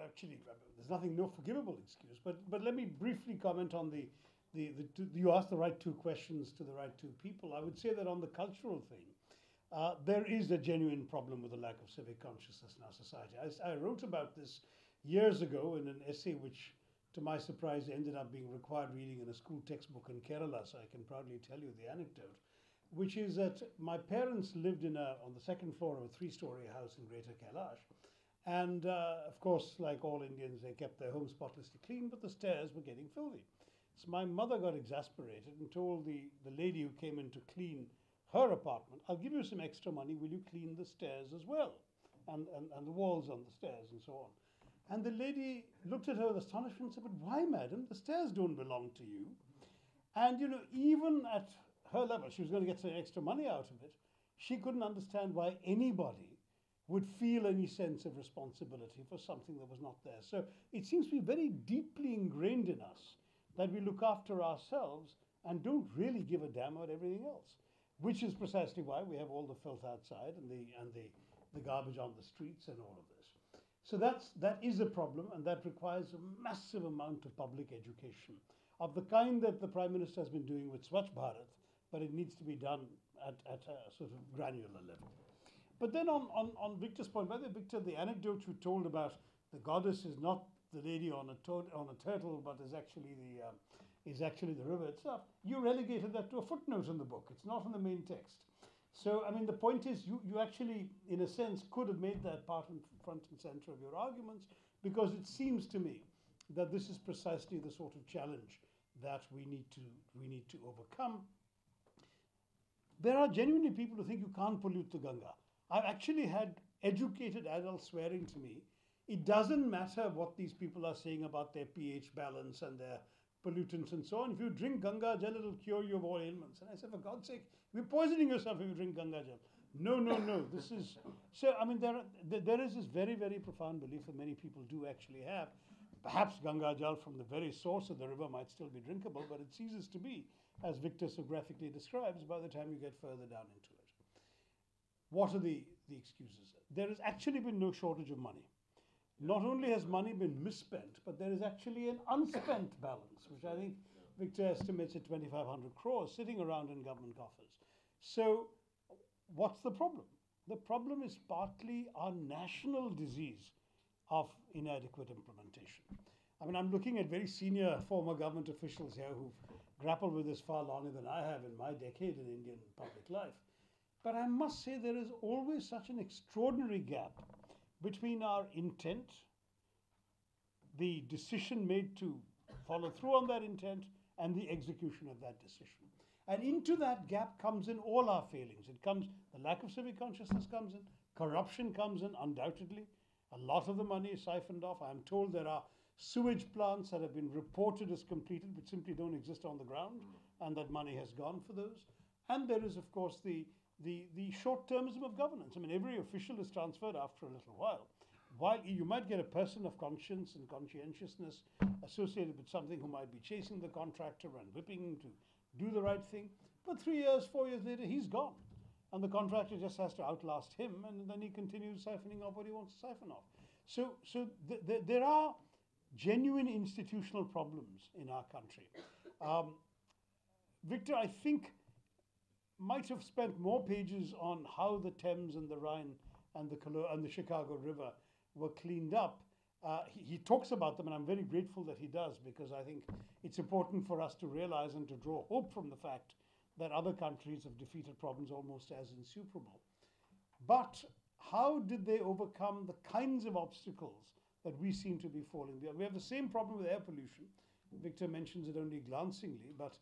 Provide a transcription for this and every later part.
Actually, there's nothing, no forgivable excuse. But let me briefly comment on you asked the right two questions to the right two people. I would say that on the cultural thing, there is a genuine problem with the lack of civic consciousness in our society. I wrote about this years ago in an essay which, to my surprise, ended up being required reading in a school textbook in Kerala, so I can proudly tell you the anecdote, which is that my parents lived on the second floor of a three-story house in Greater Kailash. And of course, like all Indians, they kept their home spotlessly clean, but the stairs were getting filthy. So my mother got exasperated and told the lady who came in to clean her apartment, I'll give you some extra money, will you clean the stairs as well? And the walls on the stairs and so on. And the lady looked at her with astonishment and said, but why, madam? The stairs don't belong to you. And, even at her level, she was going to get some extra money out of it. She couldn't understand why anybody would feel any sense of responsibility for something that was not there. So it seems to be very deeply ingrained in us that we look after ourselves and don't really give a damn about everything else, which is precisely why we have all the filth outside and the garbage on the streets and all of this. So that is a problem, and that requires a massive amount of public education of the kind that the Prime Minister has been doing with Swachh Bharat, but it needs to be done at a sort of granular level. But then on Victor's point, by the way, Victor, the anecdote you told about the goddess is not the lady on a turtle, but is actually the river itself. You relegated that to a footnote in the book. It's not in the main text. So, I mean, the point is you actually, in a sense, could have made that part and front and center of your arguments, because it seems to me that this is precisely the sort of challenge that we need to overcome. There are genuinely people who think you can't pollute the Ganga. I've actually had educated adults swearing to me, it doesn't matter what these people are saying about their pH balance and their pollutants and so on. If you drink Ganga Jal, it'll cure you of all ailments. And I said, for God's sake, you're poisoning yourself if you drink Ganga Jal. No. This is so. I mean, there is this very, very profound belief that many people do actually have. Perhaps Ganga Jal from the very source of the river might still be drinkable, but it ceases to be, as Victor so graphically describes, by the time you get further down into it. What are the excuses? There has actually been no shortage of money. Not only has money been misspent, but there is actually an unspent balance, which I think Victor estimates at 2,500 crores sitting around in government coffers. So what's the problem? The problem is partly our national disease of inadequate implementation. I mean, I'm looking at very senior former government officials here who've grappled with this far longer than I have in my decade in Indian public life. But I must say there is always such an extraordinary gap between our intent, the decision made to follow through on that intent, and the execution of that decision. And into that gap comes in all our failings. The lack of civic consciousness comes in, corruption comes in, undoubtedly. A lot of the money is siphoned off. I'm told there are sewage plants that have been reported as completed, but simply don't exist on the ground, and that money has gone for those. And there is, of course, the short-termism of governance. I mean, every official is transferred after a little while. While you might get a person of conscience and conscientiousness associated with something who might be chasing the contractor and whipping him to do the right thing, but 3 years, 4 years later, he's gone. And the contractor just has to outlast him, and then he continues siphoning off what he wants to siphon off. So there are genuine institutional problems in our country. Victor, I think, might have spent more pages on how the Thames and the Rhine and the Chicago River were cleaned up. He talks about them, and I'm very grateful that he does, because I think it's important for us to realize and to draw hope from the fact that other countries have defeated problems almost as insuperable. But how did they overcome the kinds of obstacles that we seem to be falling behind? We have the same problem with air pollution. Victor mentions it only glancingly, but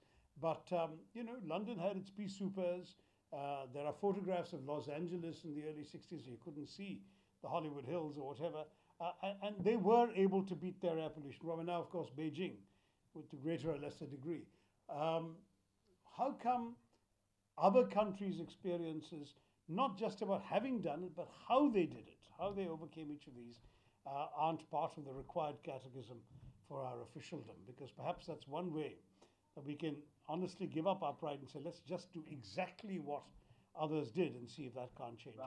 London had its pea soupers. There are photographs of Los Angeles in the early 60s. You couldn't see the Hollywood Hills or whatever. And they were able to beat their air pollution problem. Now, of course, Beijing, to greater or lesser degree. How come other countries' experiences, not just about having done it, but how they did it, how they overcame each of these, aren't part of the required catechism for our officialdom? Because perhaps that's one way that we can honestly give up our pride and say, let's just do exactly what others did and see if that can't change.